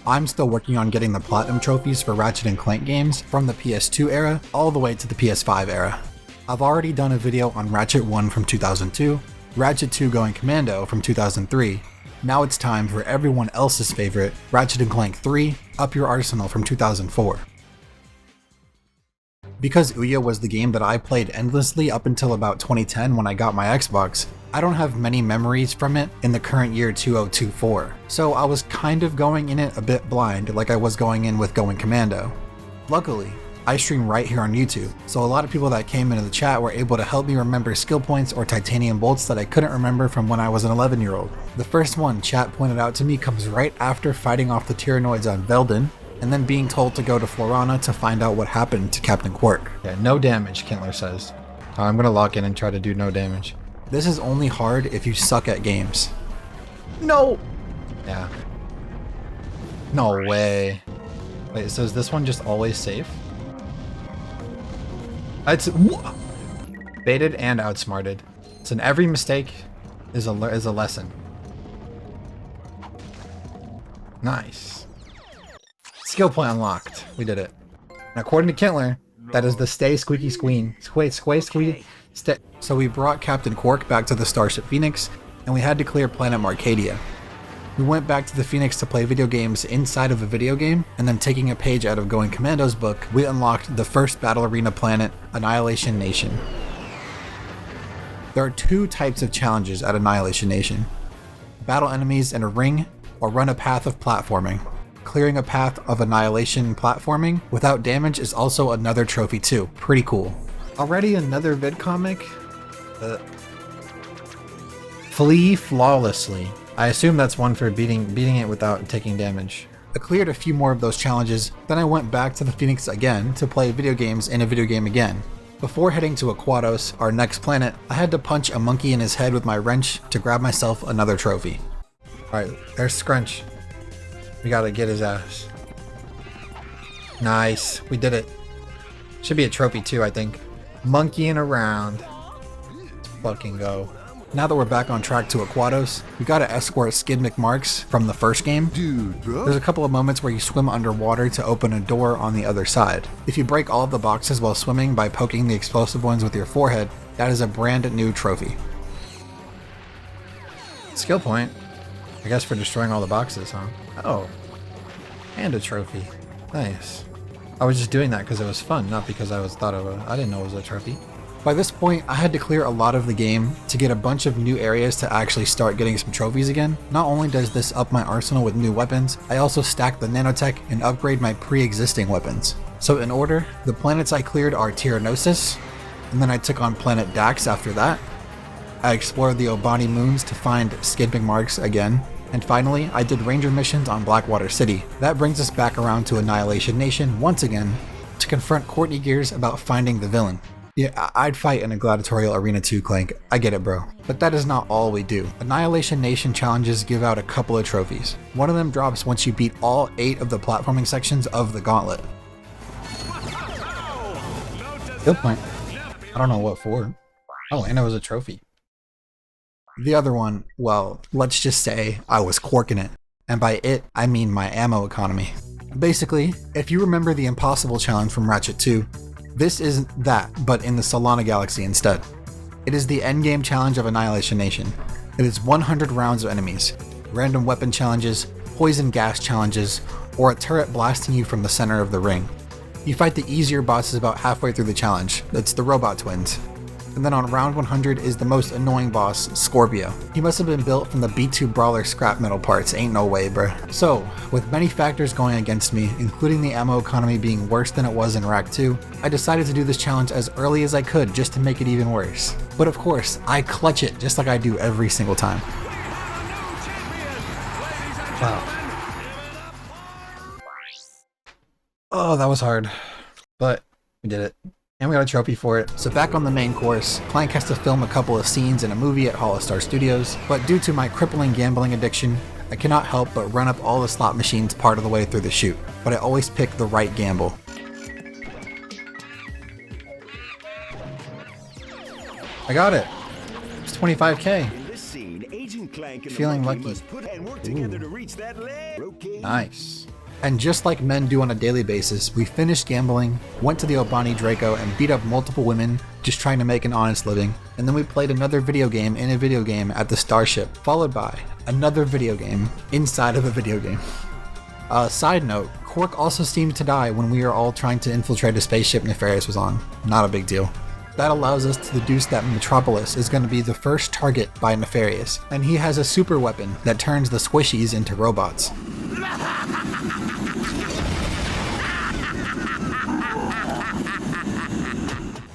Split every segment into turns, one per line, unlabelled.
I'm still working on getting the Platinum trophies for Ratchet & Clank games from the PS2 era all the way to the PS5 era. I've already done a video on Ratchet 1 from 2002, Ratchet 2 Going Commando from 2003, now it's time for everyone else's favorite, Ratchet & Clank 3, Up Your Arsenal from 2004. Because Ouya was the game that I played endlessly up until about 2010 when I got my Xbox, I don't have many memories from it in the current year 2024, so I was kind of going in it a bit blind like I was going in with Going Commando. Luckily, I stream right here on YouTube, so a lot of people that came into the chat were able to help me remember skill points or titanium bolts that I couldn't remember from when I was an 11-year-old. The first one chat pointed out to me comes right after fighting off the Tyrannoids on Veldin, and then being told to go to Florana to find out what happened to Captain Quark. Yeah, no damage, Kintler says. I'm gonna lock in and try to do no damage. This is only hard if you suck at games. No! Yeah. No way. Wait, so is this one just always safe? It's baited and outsmarted. So in every mistake is a lesson. Nice. Skill point unlocked. We did it. And according to Kintler, that is the stay squeaky squeen. Squeaky. So we brought Captain Quark back to the Starship Phoenix, and we had to clear planet Marcadia. We went back to the Phoenix to play video games inside of a video game, and then taking a page out of Going Commando's book, we unlocked the first battle arena planet, Annihilation Nation. There are two types of challenges at Annihilation Nation. Battle enemies in a ring, or run a path of platforming. Clearing a path of Annihilation platforming without damage is also another trophy too. Pretty cool. Already another vidcomic? Flee flawlessly. I assume that's one for beating it without taking damage. I cleared a few more of those challenges, then I went back to the Phoenix again to play video games in a video game again. Before heading to Aquatos, our next planet, I had to punch a monkey in his head with my wrench to grab myself another trophy. Alright, there's Scrunch. We gotta get his ass. Nice, we did it. Should be a trophy too, I think. Monkeying around. Let's fucking go. Now that we're back on track to Aquatos, we gotta escort Skid McMarks from the first game.
Dude, bro.
There's a couple of moments where you swim underwater to open a door on the other side. If you break all of the boxes while swimming by poking the explosive ones with your forehead, that is a brand new trophy. Skill point. I guess for destroying all the boxes, huh? Oh. And a trophy. Nice. I was just doing that because it was fun, not because I didn't know it was a trophy. By this point, I had to clear a lot of the game to get a bunch of new areas to actually start getting some trophies again. Not only does this up my arsenal with new weapons, I also stack the nanotech and upgrade my pre-existing weapons. So in order, the planets I cleared are Tyrannosis, and then I took on planet Dax after that. I explored the Obani moons to find Skid McMarks again. And finally, I did ranger missions on Blackwater City. That brings us back around to Annihilation Nation once again to confront Courtney Gears about finding the villain. Yeah, I'd fight in a gladiatorial arena too, Clank. I get it, bro. But that is not all we do. Annihilation Nation challenges give out a couple of trophies. One of them drops once you beat all 8 of the platforming sections of the Gauntlet. Good point. I don't know what for. Oh, and it was a trophy. The other one, well, let's just say I was quarking it. And by it, I mean my ammo economy. Basically, if you remember the Impossible Challenge from Ratchet 2, this is that, but in the Solana Galaxy instead. It is the endgame challenge of Annihilation Nation. It is 100 rounds of enemies, random weapon challenges, poison gas challenges, or a turret blasting you from the center of the ring. You fight the easier bosses about halfway through the challenge. It's the robot twins. And then on round 100 is the most annoying boss, Scorpio. He must have been built from the B2 Brawler scrap metal parts, ain't no way, bruh. So, with many factors going against me, including the ammo economy being worse than it was in Rack 2, I decided to do this challenge as early as I could just to make it even worse. But of course, I clutch it just like I do every single time. Wow. Oh, that was hard. But we did it. And we got a trophy for it. So back on the main course, Clank has to film a couple of scenes in a movie at Hollistar Studios, but due to my crippling gambling addiction, I cannot help but run up all the slot machines part of the way through the shoot, but I always pick the right gamble. I got it! It's 25k. Feeling lucky. Ooh. Nice. And just like men do on a daily basis, we finished gambling, went to the Obani Draco and beat up multiple women just trying to make an honest living, and then we played another video game in a video game at the Starship, followed by another video game inside of a video game. Side note, Quark also seemed to die when we were all trying to infiltrate a spaceship Nefarious was on. Not a big deal. That allows us to deduce that Metropolis is going to be the first target by Nefarious, and he has a super weapon that turns the squishies into robots.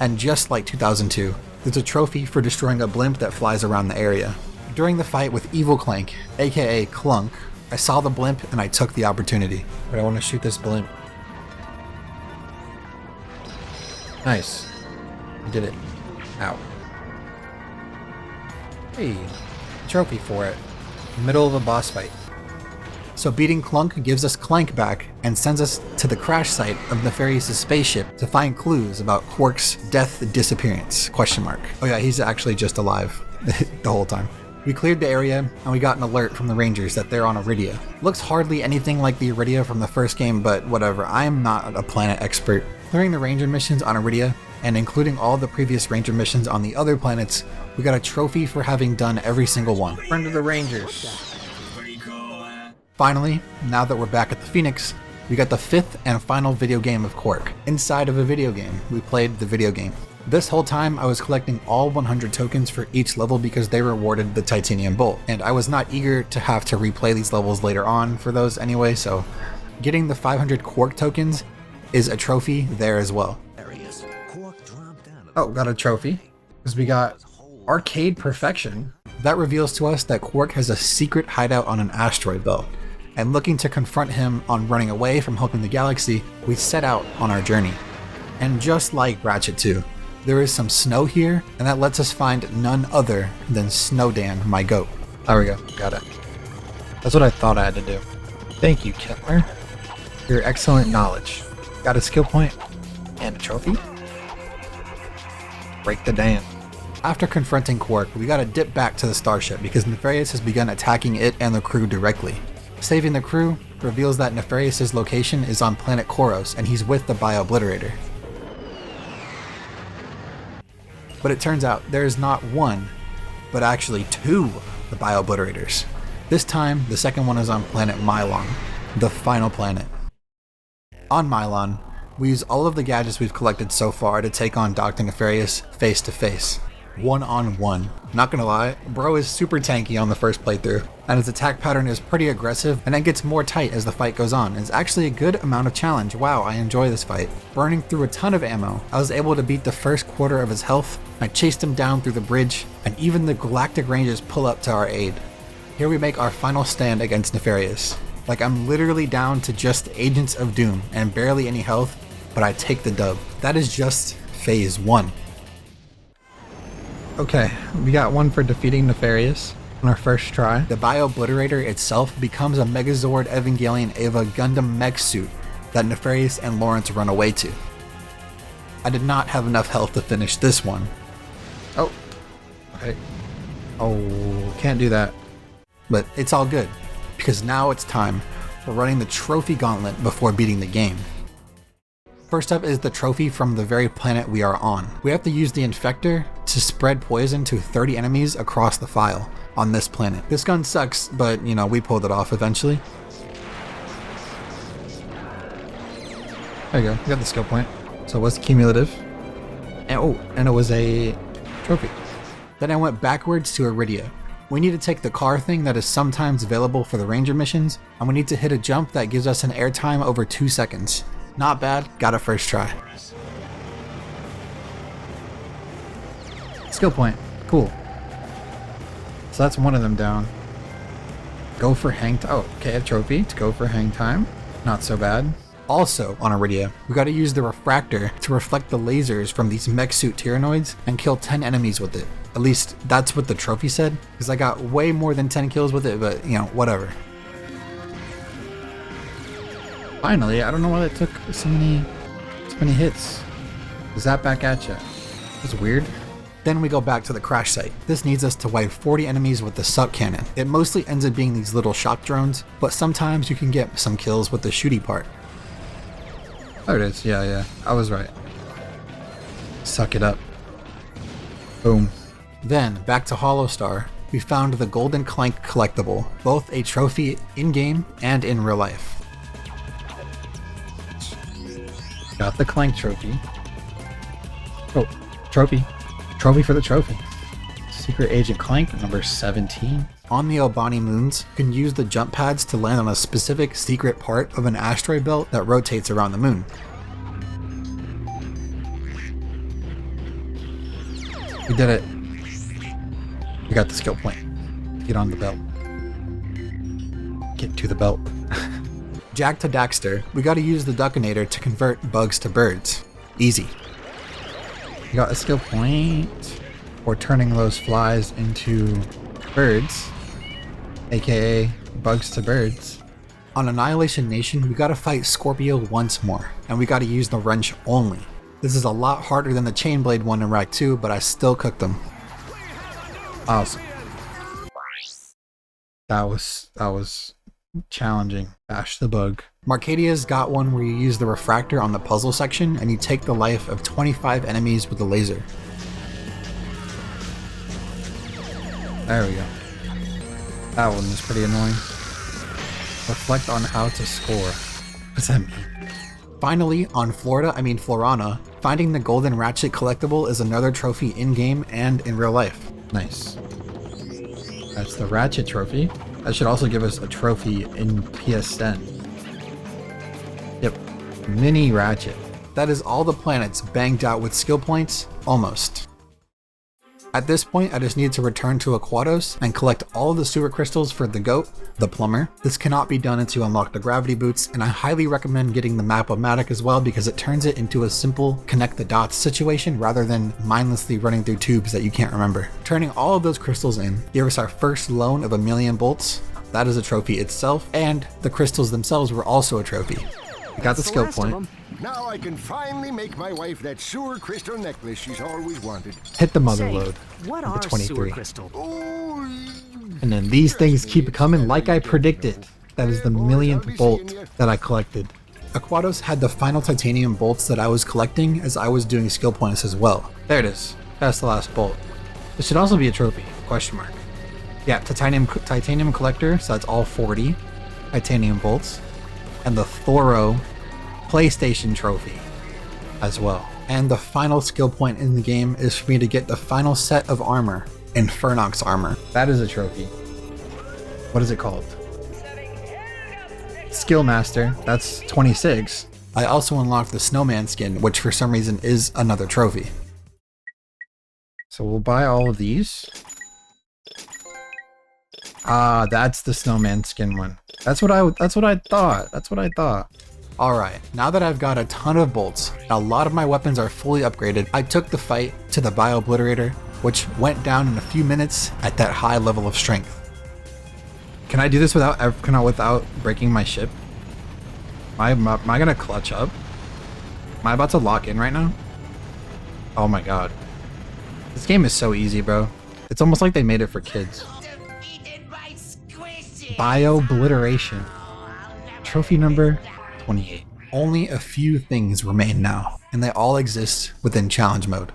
And just like 2002, there's a trophy for destroying a blimp that flies around the area. During the fight with Evil Clank, aka Clunk, I saw the blimp and I took the opportunity. But I want to shoot this blimp. Nice. I did it. Ow. Hey, trophy for it. Middle of a boss fight. So beating Clunk gives us Clank back and sends us to the crash site of Nefarious' spaceship to find clues about Quark's death disappearance, ? Oh yeah, he's actually just alive the whole time. We cleared the area and we got an alert from the Rangers that they're on Iridia. Looks hardly anything like the Iridia from the first game, but whatever, I am not a planet expert. Clearing the Ranger missions on Iridia and including all the previous Ranger missions on the other planets, we got a trophy for having done every single one. Friend of the Rangers. Finally, now that we're back at the Phoenix, we got the 5th and final video game of Quark. Inside of a video game, we played the video game. This whole time I was collecting all 100 tokens for each level because they rewarded the titanium bolt, and I was not eager to have to replay these levels later on for those anyway, so getting the 500 Quark tokens is a trophy there as well. Oh, got a trophy, because we got Arcade Perfection. That reveals to us that Quark has a secret hideout on an asteroid belt, and looking to confront him on running away from helping the galaxy, we set out on our journey. And just like Ratchet 2, there is some snow here, and that lets us find none other than Snowdan, my goat. There we go, got it. That's what I thought I had to do. Thank you, Kettler. Your excellent knowledge. Got a skill point and a trophy. Break the dam. After confronting Quark, we gotta dip back to the starship because Nefarious has begun attacking it and the crew directly. Saving the crew reveals that Nefarious' location is on planet Koros and he's with the Bio-Obliterator. But it turns out there is not one, but actually 2 the Bio-Obliterators. This time, the second one is on planet Mylon, the final planet. On Mylon, we use all of the gadgets we've collected so far to take on Dr. Nefarious face to face. 1-on-1. Not gonna lie, bro is super tanky on the first playthrough, and his attack pattern is pretty aggressive, and it gets more tight as the fight goes on. It's actually a good amount of challenge. Wow, I enjoy this fight. Burning through a ton of ammo, I was able to beat the first quarter of his health. I chased him down through the bridge, and even the Galactic Rangers pull up to our aid. Here we make our final stand against Nefarious. Like, I'm literally down to just Agents of Doom and barely any health, but I take the dub. That is just phase 1. Okay, we got one for defeating Nefarious on our first try. The Bio-Obliterator itself becomes a Megazord Evangelion Eva Gundam mech suit that Nefarious and Lawrence run away to. I did not have enough health to finish this one. Oh, okay. Oh, can't do that. But it's all good, because now it's time for running the trophy gauntlet before beating the game. First up is the trophy from the very planet we are on. We have to use the Infector to spread poison to 30 enemies across the file on this planet. This gun sucks, but you know, we pulled it off eventually. There you go, we got the skill point. So it was cumulative. And it was a trophy. Then I went backwards to Iridia. We need to take the car thing that is sometimes available for the Ranger missions, and we need to hit a jump that gives us an airtime over 2 seconds. Not bad, got it first try. Skill point, cool. So that's one of them down. Go for hang time. Oh, okay, a trophy to go for hang time. Not so bad. Also on Iridia, we gotta use the refractor to reflect the lasers from these mech suit Tyrannoids and kill 10 enemies with it. At least that's what the trophy said, because I got way more than 10 kills with it, but you know, whatever. Finally, I don't know why that took so many hits. Zap back at ya. That's weird. Then we go back to the crash site. This needs us to wipe 40 enemies with the suck cannon. It mostly ends up being these little shock drones, but sometimes you can get some kills with the shooty part. There it is, yeah, I was right. Suck it up. Boom. Then, back to Hollow Star, we found the Golden Clank collectible, both a trophy in-game and in real life. Got the Clank trophy. Oh, trophy. Trophy for the trophy. Secret Agent Clank, number 17. On the Albani moons, you can use the jump pads to land on a specific secret part of an asteroid belt that rotates around the moon. We did it. We got the skill point. Get on the belt. Get to the belt. Jack to Daxter, we gotta use the Duckinator to convert bugs to birds. Easy. We got a skill point for turning those flies into birds, aka bugs to birds. On Annihilation Nation, we gotta fight Scorpio once more, and we gotta use the wrench only. This is a lot harder than the Chainblade one in Rack 2, but I still cooked them. Awesome. That was challenging. Bash the bug. Marcadia's got one where you use the refractor on the puzzle section and you take the life of 25 enemies with a laser. There we go. That one was pretty annoying. Reflect on how to score. What's that mean? Finally, on Florana, finding the golden Ratchet collectible is another trophy in-game and in real life. Nice. That's the Ratchet trophy. That should also give us a trophy in PSN. Yep. Mini Ratchet. That is all the planets banged out with skill points, almost. At this point, I just need to return to Aquatos and collect all of the sewer crystals for the goat, the plumber. This cannot be done until you unlock the gravity boots, and I highly recommend getting the Map-O-Matic as well because it turns it into a simple connect the dots situation rather than mindlessly running through tubes that you can't remember. Turning all of those crystals in gave us our first loan of 1,000,000 bolts. That is a trophy itself, and the crystals themselves were also a trophy. I got the skill point.
Now I can finally make my wife that sewer crystal necklace she's always wanted.
Hit the mother load.
What
the
are
23.
sewer crystal?
And then these things keep coming like I predicted. That is the 1,000,000th bolt that I collected. Aquatos had the final titanium bolts that I was collecting as I was doing skill points as well. There it is. That's the last bolt. This should also be a trophy, question mark. Yeah, titanium collector, so that's all 40 titanium bolts. And the Thoro PlayStation trophy as well. And the final skill point in the game is for me to get the final set of armor, Infernox armor. That is a trophy. What is it called? Skill Master. That's 26. I also unlocked the Snowman skin, which for some reason is another trophy. So we'll buy all of these. Ah, that's the Snowman skin one. That's what I thought. Alright, now that I've got a ton of bolts, and a lot of my weapons are fully upgraded, I took the fight to the Bio-Obliterator, which went down in a few minutes at that high level of strength. Can I do this without breaking my ship? Am I gonna clutch up? Am I about to lock in right now? Oh my god. This game is so easy, bro. It's almost like they made it for kids. Bio-Obliteration. Trophy number 28. Only a few things remain now, and they all exist within challenge mode.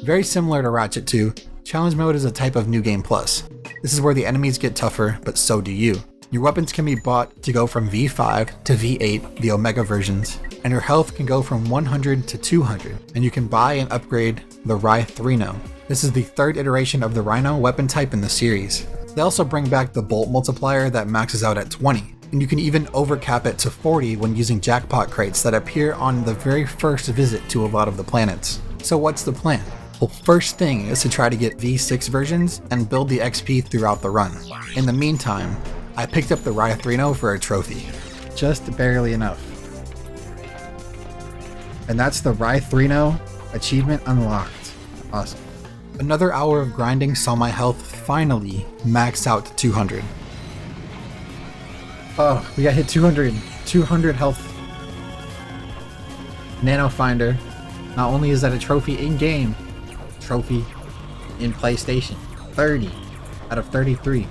Very similar to Ratchet 2, challenge mode is a type of New Game Plus. This is where the enemies get tougher, but so do you. Your weapons can be bought to go from V5 to V8, the Omega versions, and your health can go from 100 to 200, and you can buy and upgrade the Rhino. This is the third iteration of the Rhino weapon type in the series. They also bring back the bolt multiplier that maxes out at 20, and you can even overcap it to 40 when using jackpot crates that appear on the very first visit to a lot of the planets. So what's the plan? Well, first thing is to try to get V6 versions and build the XP throughout the run. In the meantime, I picked up the Rhino for a trophy. Just barely enough. And that's the Rhino achievement unlocked. Awesome. Another hour of grinding saw my health finally max out to 200. Oh, we got hit 200. 200 health. Nano Finder. Not only is that a trophy in-game, trophy in PlayStation. 30 out of 33.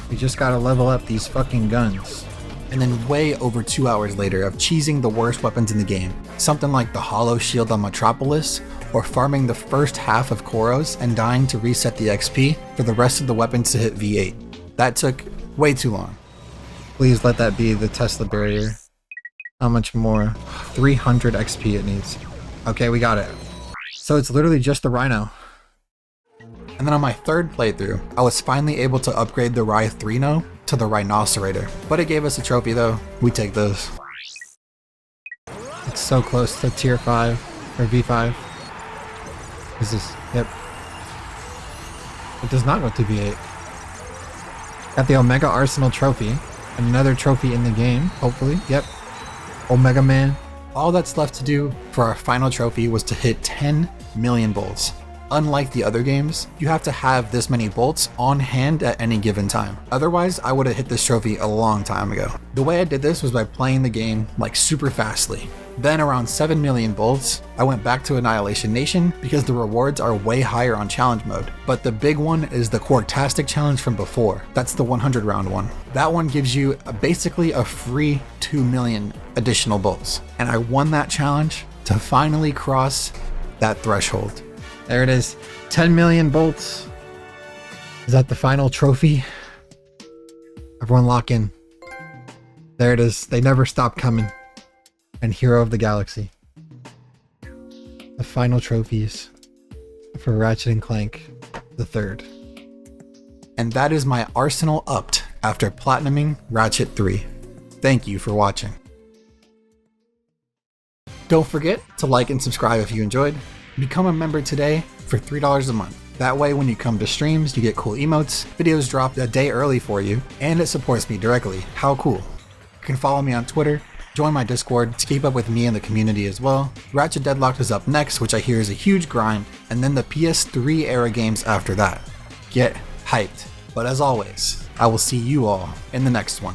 We just gotta level up these fucking guns. And then way over 2 hours later of cheesing the worst weapons in the game, something like the hollow shield on Metropolis, or farming the first half of Koros and dying to reset the XP for the rest of the weapons to hit V8. That took way too long. Please let that be the Tesla barrier. How much more? 300 XP it needs. Okay, we got it. So it's literally just the Rhino. And then on my third playthrough, I was finally able to upgrade the Rhino to the Rhinocerator. But it gave us a trophy though. We take those. It's so close to tier 5 or V5. Is this? Yep. It does not go to V8. Got the Omega Arsenal trophy. Another trophy in the game, hopefully. Yep. Omega Man. All that's left to do for our final trophy was to hit 10 million bolts. Unlike the other games, you have to have this many bolts on hand at any given time. Otherwise, I would have hit this trophy a long time ago. The way I did this was by playing the game like super fastly. Then around 7 million bolts, I went back to Annihilation Nation because the rewards are way higher on challenge mode. But the big one is the Quarktastic challenge from before. That's the 100 round one. That one gives you basically a free 2 million additional bolts. And I won that challenge to finally cross that threshold. There it is, 10 million bolts. Is that the final trophy? Everyone lock in. There it is, they never stop coming. And Hero of the Galaxy. The final trophies for Ratchet and Clank the third. And that is my arsenal upped after platinuming Ratchet 3. Thank you for watching. Don't forget to like and subscribe if you enjoyed. Become a member today for $3 a month. That way when you come to streams, you get cool emotes, videos dropped a day early for you, and it supports me directly. How cool. You can follow me on Twitter, join my Discord to keep up with me and the community as well. Ratchet Deadlocked is up next, which I hear is a huge grind, and then the PS3 era games after that. Get hyped. But as always, I will see you all in the next one.